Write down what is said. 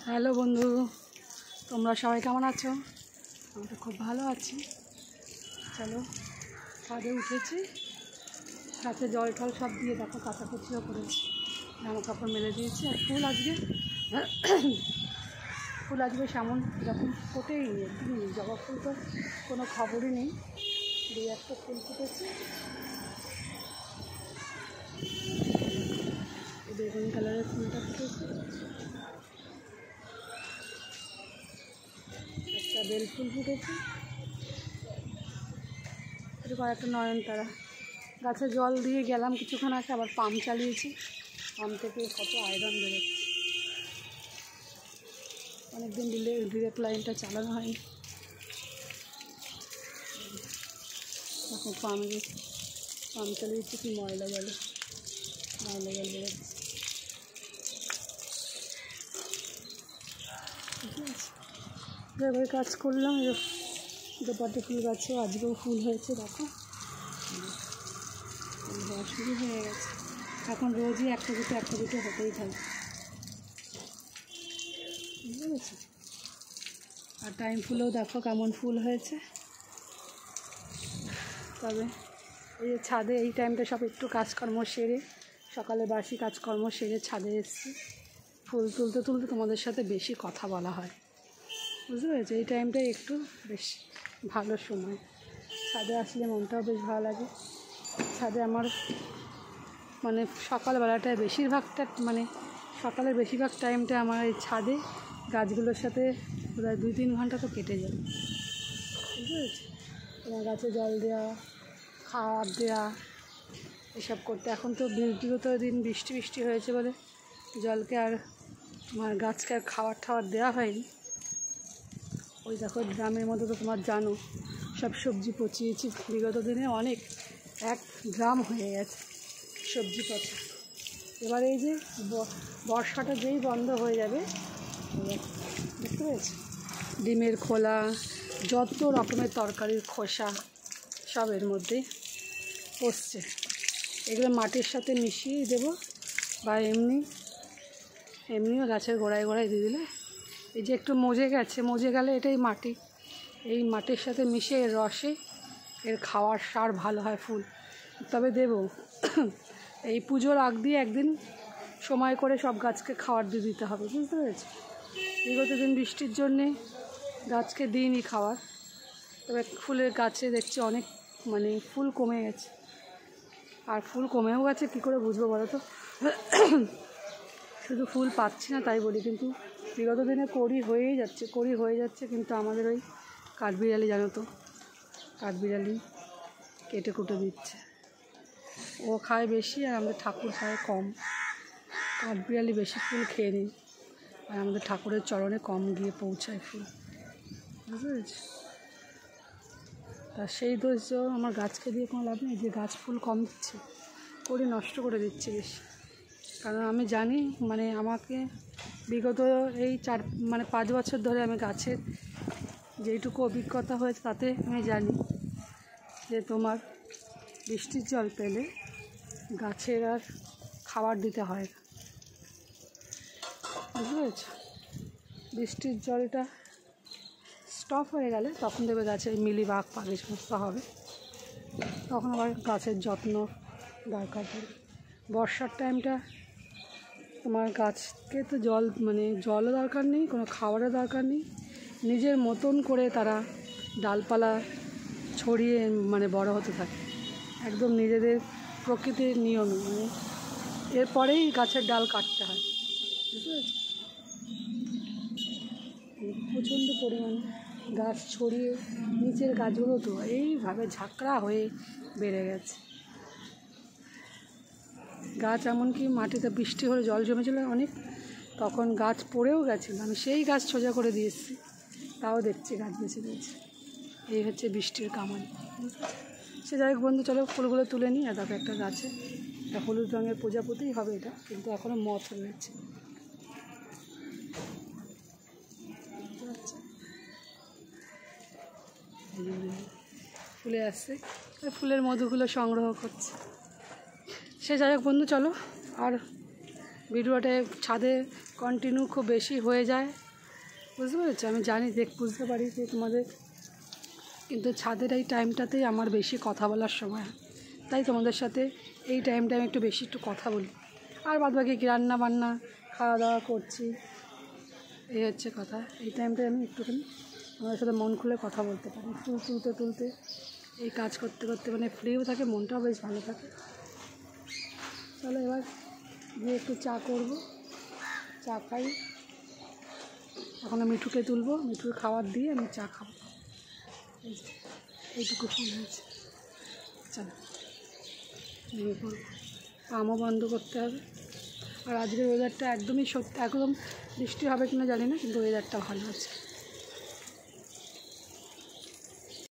Hello বন্ধু, তোমরা সবাই কেমন আছো? আমি তো খুব ভালো আছি। চলো, ছাদে উঠেছি, সাথে জল টল সব দিয়ে দেখো কাচাকুচিও করেছি, জামা কাপড় মেলে দিয়েছি। আর ফুল আজকে সেমন যখন ফোটেই নেই, একদমই নেই। জবা ফুল তো কোনো খবরই নেই, দুই একটা ফুল ফুটেছে। বেগুনি কালারের ফুলটা ফুটেছে, একটা বেল ফুল ফুটেছে, একটু কয়েকটা নয়নতারা। গাছে জল দিয়ে গেলাম কিছুক্ষণ আগে, আবার পাম্প চালিয়েছি। পাম্প থেকে কত আয়রন বেরোচ্ছে। অনেকদিন ডিরেক্ট লাইনটা চালানো হয়নি। এখন পাম্প চালিয়েছি, কি ময়লা জল বেরোচ্ছে। ঠিক আছে, এবার কাজ করলাম। দোপাটি ফুল গাছেও আজকেও ফুল হয়েছে, দেখো শুরু হয়ে গেছে। এখন রোজই একটা দুটো হতেই থাকে, বুঝতে পেরেছি। আর টাইম ফুলেও দেখো কেমন ফুল হয়েছে। তবে এই যে ছাদে এই টাইমটা সব একটু কাজকর্ম সেরে, সকালে বাসি কাজকর্ম সেরে ছাদে এসেছি। ফুল তুলতে তোমাদের সাথে বেশি কথা বলা হয়, বুঝতে পেরেছি। এই টাইমটাই একটু বেশ ভালো সময়। ছাদে আসলে মনটাও বেশ ভালো লাগে। ছাদে আমার সকালবেলাটায় সকালের বেশিরভাগ টাইমটা আমার এই ছাদে গাছগুলোর সাথে প্রায় 2-3 ঘন্টা তো কেটে যায়, বুঝতে পেরেছি। তোমার গাছে জল দেওয়া, খাবার দেওয়া, এসব করতে। এখন তো বিগত দিন বৃষ্টি হয়েছে বলে জলকে আর গাছকে আর খাবার দেওয়া হয়নি। ওই দেখো ড্রামের মধ্যে তো তোমার জানো সব সবজি পচিয়েছি। বিগত দিনে অনেক 1 ড্রাম হয়ে গেছে সবজি পচা। এবার এই যে বর্ষাটা যেই বন্ধ হয়ে যাবে, দেখতে পেয়েছি, ডিমের খোলা, যত রকমের তরকারির খোসা সব এর মধ্যে পচছে। এগুলো মাটির সাথে মিশিয়ে দেবো, বা এমনিও গাছের গোড়ায় দিয়ে দিলে, এই যে একটু মজে গেলে এটাই মাটি, এই মাটির সাথে মিশে এর রসে এর খাওয়ার সার ভালো হয় ফুল। তবে দেবো এই পুজোর আগ দিয়ে একদিন সময় করে সব গাছকে খাবার দিয়ে দিতে হবে, বুঝতে পেরেছি। বিগত দিন বৃষ্টির জন্যে গাছকে দিইনি খাবার। তবে ফুলের গাছে দেখছি অনেক ফুল কমে গেছে। আর ফুল কমেও গেছে কী করে বুঝবো বলো তো? শুধু ফুল পাচ্ছি না তাই বলি, কিন্তু বিগত দিনে কড়ি হয়ে যাচ্ছে। কিন্তু আমাদের ওই কাঠবিড়ালি, জানো তো, কাঠবিড়ালি কেটে কুটে দিচ্ছে। ও খায় বেশি আর আমাদের ঠাকুর খায় কম। কাঠবিড়ালি বেশি ফুল খেয়ে নিই, আর আমাদের ঠাকুরের চরণে কম গিয়ে পৌঁছায় ফুল, বুঝতে পেরেছি। তা সেই দোষ আমার গাছকে দিয়ে কোনো লাভ নেই যে গাছ ফুল কম দিচ্ছে, করে নষ্ট করে দিচ্ছে বেশি। কারণ আমি জানি আমাকে বিগত এই 5 বছর ধরে আমি গাছের যেইটুকু অভিজ্ঞতা হয়েছে তাতে আমি জানি যে তোমার বৃষ্টির জল পেলে গাছের আর খাবার দিতে হয় না, বুঝতে পেরেছ। বৃষ্টির জলটা স্টপ হয়ে গেলে তখন দেবে গাছে মিলিবাগ পাখি সমস্ত হবে, তখন আবার গাছের যত্ন দরকার পড়ে। বর্ষার টাইমটা তোমার গাছকে তো জলও দরকার নেই, কোনো খাবারও দরকার নেই। নিজের মতন করে তারা ডালপালা ছড়িয়ে বড় হতে থাকে, একদম নিজেদের প্রকৃতির নিয়মে। এরপরেই গাছের ডাল কাটতে হয়, বুঝতে পেরেছি। প্রচণ্ড পরিমাণে গাছ ছড়িয়ে নিচের গাছগুলো তো এইভাবে ঝাঁকড়া হয়ে বেড়ে গেছে। গাছ এমনকি মাটিতে বৃষ্টি হলে জল জমেছিল অনেক, তখন গাছ পড়েও গেছিলো, আমি সেই গাছ সোজা করে দিয়ে এসেছি, তাও দেখছি গাছ বেঁচে গেছে। এই হচ্ছে বৃষ্টির কামাই। সে যাই হোক বন্ধু, চলো ফুলগুলো তুলে নিই। আর দেখো একটা গাছে একটা হলুদ রঙের প্রজাপতিই হবে এটা, কিন্তু এখনও মথ রয়েছে। ফুলে আসছে, ফুলের মধুগুলো সংগ্রহ করছে। সে যাই হোক বন্ধু, চলো আর ভিডিওটা ছাদে কন্টিনিউ খুব বেশি হয়ে যায়, বুঝতে পেরেছো? আমি জানি, বুঝতে পারি যে তোমাদের, কিন্তু ছাদের এই টাইমটাতেই আমার বেশি কথা বলার সময়, তাই তোমাদের সাথে এই টাইমটা আমি একটু কথা বলি। আর বাদ বাকি কি রান্না বান্না খাওয়া দাওয়া করছি, এই হচ্ছে কথা। এই টাইমটায় আমি একটুখানি আমাদের সাথে মন খুলে কথা বলতে পারি, ফুল তুলতে এই কাজ করতে করতে মানে ফ্রিও থাকে, মনটাও বেশ ভালো থাকে। চলো এবার গিয়ে একটু চা করব, চা খাই। এখন আমি মিঠুকে তুলবো, মিঠুর খাবার দিয়ে আমি চা খাবো। এইটুকু ফোন হয়েছে, চলো ভেঙে পড়বো, কামও বন্ধ করতে হবে। আর আজকের ওয়েদারটা একদমই সত্যি, একদম বৃষ্টি হবে কিনা জানি না, কিন্তু ওয়েদারটা ভালো আছে।